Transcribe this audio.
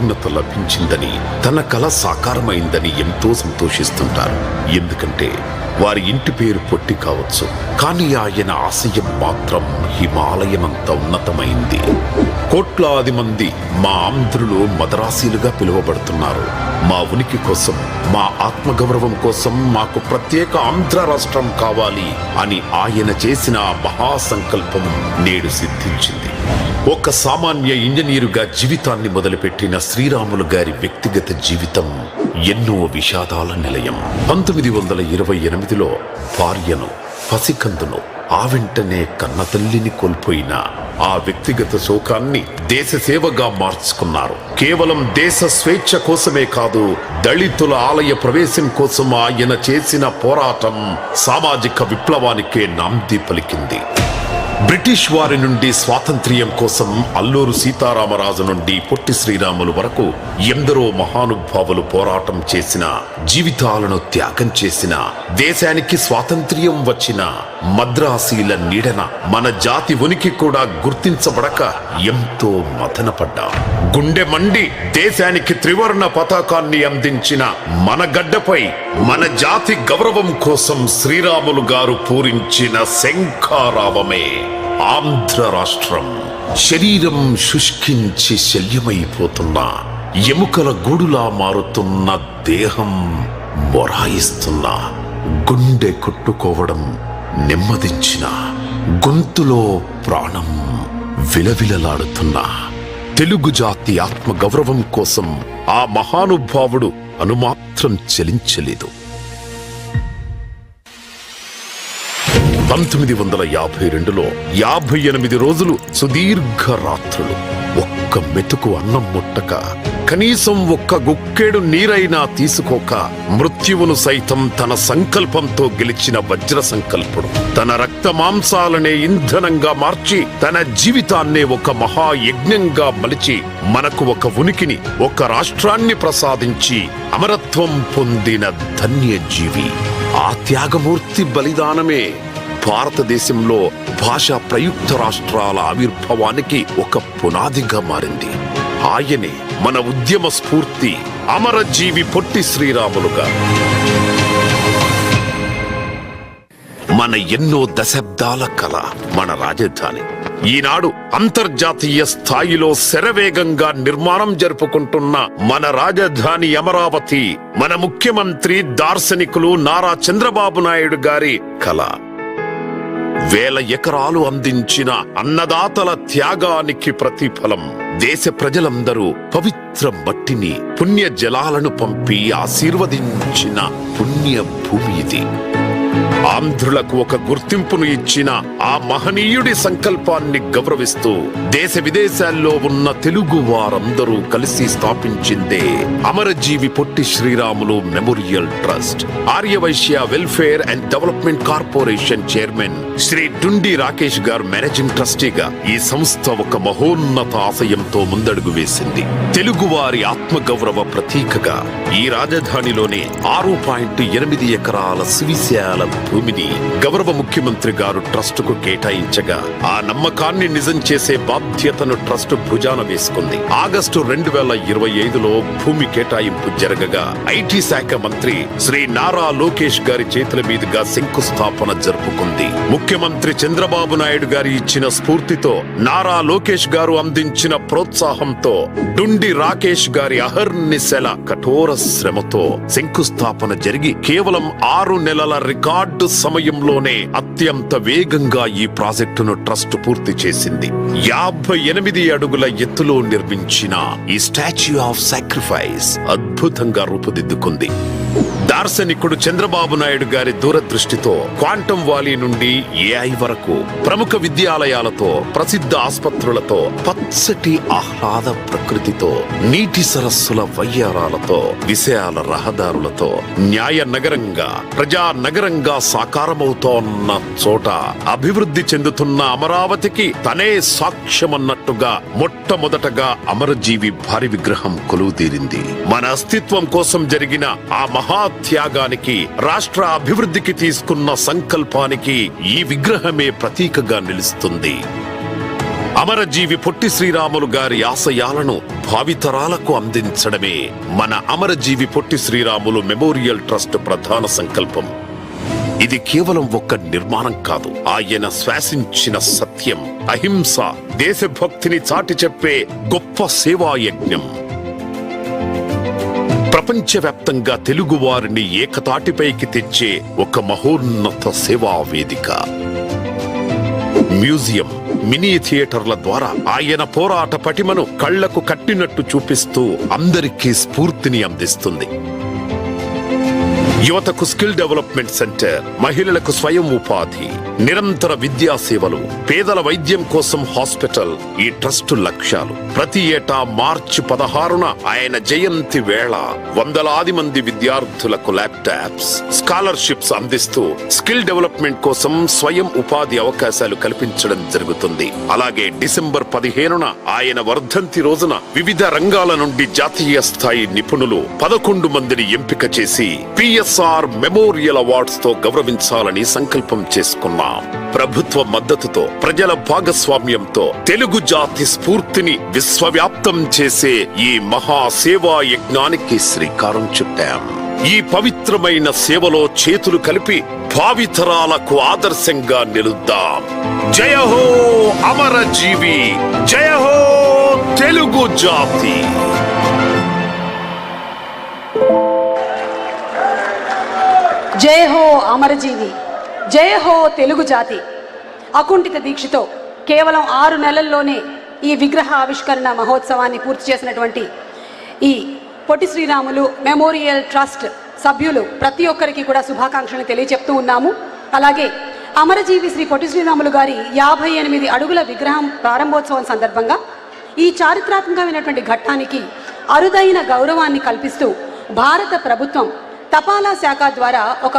పూర్ణత లభించిందని, తన కల సాకారమైందని ఎంతో సంతోషిస్తుంటారు. ఎందుకంటే వారి ఇంటి పేరు పొట్టి కావచ్చు, కానీ ఆయన ఆశయం మాత్రం హిమాలయమంత ఉన్నతమైంది. కోట్లాది మంది మా ఆంధ్రులు మదరాసీలుగా పిలువబడుతున్నారు. మా ఉనికి కోసం, మా ఆత్మగౌరవం కోసం మాకు ప్రత్యేక ఆంధ్ర రాష్ట్రం కావాలి అని ఆయన చేసిన మహాసంకల్పం నేడు సిద్ధించింది. ఒక సామాన్య ఇంజనీరుగా జీవితాన్ని మొదలుపెట్టిన శ్రీరాములు గారి వ్యక్తిగత జీవితం ఎన్నో విషాదాల నిలయం. 1928లో భార్యను, పసికందును, ఆ వెంటనే కన్నతల్లిని కోల్పోయిన ఆ వ్యక్తిగత శోకాన్ని దేశ సేవగా మార్చుకున్నారు. కేవలం దేశ స్వేచ్ఛ కోసమే కాదు, దళితుల ఆలయ ప్రవేశం కోసం ఆయన చేసిన పోరాటం సామాజిక విప్లవానికే నాంది పలికింది. బ్రిటిష్ వారి నుండి స్వాతంత్ర్యం కోసం అల్లూరు సీతారామరాజు నుండి పొట్టి శ్రీరాములు వరకు ఎందరో మహానుభావులు పోరాటం చేసిన, జీవితాలను త్యాగం చేసిన, దేశానికి స్వాతంత్ర్యం వచ్చిన మద్రాసీల నీడన మన జాతి ఉనికి కూడా గుర్తించబడక ఎంతో మదనపడ్డా. గుండె మండి దేశానికి త్రివర్ణ పతాకాన్ని అందించిన మన గడ్డపై మన జాతి గౌరవం కోసం శ్రీరాములు గారు పూరించిన శంఖారావమే ఆంధ్ర రాష్ట్రం. శరీరం శుష్కించి శల్యమైపోతున్న, ఎముకల గూడులా మారుతున్న దేహం మొరాయిస్తున్న, గుండె కొట్టుకోవడం నెమ్మదించిన, గొంతులో ప్రాణం విలవిలలాడుతున్న తెలుగు జాతి ఆత్మ గౌరవం కోసం ఆ మహానుభావుడు అనుమాత్రం చలించలేదు. 1952లో 58 రోజులు సుదీర్ఘ రాత్రులు, ఒక్క మెతుకు అన్నం ముట్టక, కనీసం ఒక్క గుక్కెడు నీరైనా తీసుకోక, మృత్యువును సైతం తన సంకల్పంతో గెలిచిన వజ్ర సంకల్పుడు, తన రక్త మాంసాలనే ఇంధనంగా మార్చి, తన జీవితాన్నే ఒక మహాయజ్ఞంగా మలిచి మనకు ఒక ఉనికిని, ఒక రాష్ట్రాన్ని ప్రసాదించి అమరత్వం పొందిన ధన్యజీవి. ఆ త్యాగమూర్తి బలిదానమే భారతదేశంలో భాషా ప్రయుక్త రాష్ట్రాల ఆవిర్భావానికి ఒక పునాదిగా మారింది. ఆయనే మన ఉద్యమ స్ఫూర్తి, అమరజీవి పొట్టి శ్రీరాములుగా. మన ఎన్నో దశాబ్దాల కళ మన రాజధాని ఈనాడు అంతర్జాతీయ స్థాయిలో శరవేగంగా నిర్మాణం జరుపుకుంటున్న మన రాజధాని అమరావతి మన ముఖ్యమంత్రి దార్శనికులు నారా చంద్రబాబు నాయుడు గారి కళ. వేల ఎకరాలు అందించిన అన్నదాతల త్యాగానికి ప్రతిఫలం. దేశ ప్రజలందరూ పవిత్ర మట్టిని, పుణ్య జలాలను పంపి ఆశీర్వదించిన పుణ్య భూమి ఇది. ఆంధ్రులకు ఒక గుర్తింపును ఇచ్చిన ఆ మహనీయుడి సంకల్పాన్ని గౌరవిస్తూ దేశ విదేశాల్లో ఉన్న తెలుగు వారందరూ కలిసి స్థాపించిందే Amarajeevi Potti Sriramulu memorial trust. Aryavysya welfare and development corporation chairman Shri Dundi Rakesh గారు మేనేజింగ్ ట్రస్టీగా ఈ సంస్థ ఒక మహోన్నత ఆశయంతో ముందడుగు వేసింది. తెలుగువారి ఆత్మగౌరవ ప్రతీకగా ఈ రాజధానిలోనే 6.8 ఎకరాల సువిశాల భూమిని గౌరవ ముఖ్యమంత్రి గారు ట్రస్ట్ కు కేటాయించగా, ఆ నమ్మకాన్ని నిజం చేసే బాధ్యతను ట్రస్ట్ భుజాన వేసుకుంది. ఆగస్టు 2025లో భూమి కేటాయింపు జరగగా ఐటీ శాఖ మంత్రి శ్రీ నారా లోకేష్ గారి చేతుల మీదుగా శంకుస్థాపన జరుపుకుంది. ముఖ్యమంత్రి చంద్రబాబు నాయుడు గారి ఇచ్చిన స్ఫూర్తితో, నారా లోకేష్ గారు అందించిన ప్రోత్సాహంతో, డుండి రాకేష్ గారి అహర్నిశల కఠోర శ్రమతో శంకుస్థాపన జరిగి కేవలం 6 నెలల రికార్డు సమయంలోనే అత్యంత వేగంగా ఈ ప్రాజెక్టును ట్రస్ట్ పూర్తి చేసింది. 58 అడుగుల ఎత్తులో నిర్మించిన ఈ స్టాచ్యూ ఆఫ్ సాక్రిఫైస్ అద్భుతంగా రూపుదిద్దుకుంది. దార్శనికుడు చంద్రబాబు నాయుడు గారి దూరదృష్టితో క్వాంటం వాలీ నుండి ఏఐ వరకు ప్రముఖ విద్యాలయాలతో, ప్రసిద్ధ ఆస్పత్రులతో, పచ్చటి ఆహ్లాద ప్రకృతితో, నీటి సరస్సుల వయ్యారాలతో, విశాల రహదారులతో న్యాయ నగరంగా, ప్రజా నగరంగా సాకారమవుతోన్న చోట అభివృద్ధి చెందుతున్న అమరావతికి తనే సాక్ష్యమన్నట్టుగా మొట్టమొదటగా అమరజీవి భారీ విగ్రహం కొలువుతీరింది. మన అస్తిత్వం కోసం జరిగిన ఆ మహాత్యాగానికి, రాష్ట్ర అభివృద్ధికి తీసుకున్న సంకల్పానికి ఈ విగ్రహమే ప్రతీకగా నిలుస్తుంది. అమరజీవి పొట్టి శ్రీరాములు గారి ఆశయాలను భావితరాలకు అందించడమే మన అమరజీవి పొట్టి శ్రీరాములు మెమోరియల్ ట్రస్ట్ ప్రధాన సంకల్పం. ఇది కేవలం ఒక్క నిర్మాణం కాదు, ఆయన శ్వాసించిన సత్యం, అహింస, దేశభక్తిని చాటి చెప్పే గొప్ప సేవా యజ్ఞం. ప్రపంచవ్యాప్తంగా తెలుగువారిని ఏకతాటిపైకి తెచ్చే ఒక మహోన్నత సేవా వేదిక. మ్యూజియం, మినీ థియేటర్ల ద్వారా ఆయన పోరాట పటిమను కళ్లకు కట్టినట్టు చూపిస్తూ అందరికీ స్ఫూర్తిని అందిస్తుంది. యువతకు స్కిల్ డెవలప్మెంట్ సెంటర్, మహిళలకు స్వయం ఉపాధి, నిరంతర విద్యా సేవలు, పేదల వైద్యం కోసం హాస్పిటల్ ఈ ట్రస్టు లక్ష్యాలు. ప్రతి ఏటా మార్చి 16న ఆయన జయంతి వేళ వందలాది మంది విద్యార్థులకు ల్యాప్టాప్స్, స్కాలర్షిప్స్ అందిస్తూ స్కిల్ డెవలప్మెంట్ కోసం స్వయం ఉపాధి అవకాశాలు కల్పించడం జరుగుతుంది. అలాగే డిసెంబర్ 15న ఆయన వర్ధంతి రోజున వివిధ రంగాల నుండి జాతీయ స్థాయి నిపుణులు 11 మందిని ఎంపిక చేసి పిఎస్ఆర్ మెమోరియల్ అవార్డ్స్ తో గౌరవించాలని సంకల్పం చేసుకున్నాం. ప్రభుత్వ మద్దతుతో, ప్రజల భాగస్వామ్యంతో తెలుగు జాతి స్ఫూర్తిని విశ్వవ్యాప్తం చేసే ఈ మహాసేవా యజ్ఞానికి శ్రీకారం చుట్టాం. ఈ పవిత్రమైన సేవలో చేతులు కలిపి భావితరాలకు ఆదర్శంగా నిలుద్దాం. జయ హో అమరజీవి, జయ హో తెలుగు జాతి. జయ హో అమరజీవి, జయ హో తెలుగు జాతి. అకుంఠిత దీక్షతో కేవలం 6 నెలల్లోనే ఈ విగ్రహ ఆవిష్కరణ మహోత్సవాన్ని పూర్తి చేసినటువంటి ఈ పొట్టి శ్రీరాములు మెమోరియల్ ట్రస్ట్ సభ్యులు ప్రతి ఒక్కరికి కూడా శుభాకాంక్షలు తెలియజెప్తూ ఉన్నాము. అలాగే అమరజీవి శ్రీ పొట్టి శ్రీరాములు గారి 58 అడుగుల విగ్రహం ప్రారంభోత్సవం సందర్భంగా ఈ చారిత్రాత్మకమైనటువంటి ఘట్టానికి అరుదైన గౌరవాన్ని కల్పిస్తూ భారత ప్రభుత్వం తపాలా శాఖ ద్వారా ఒక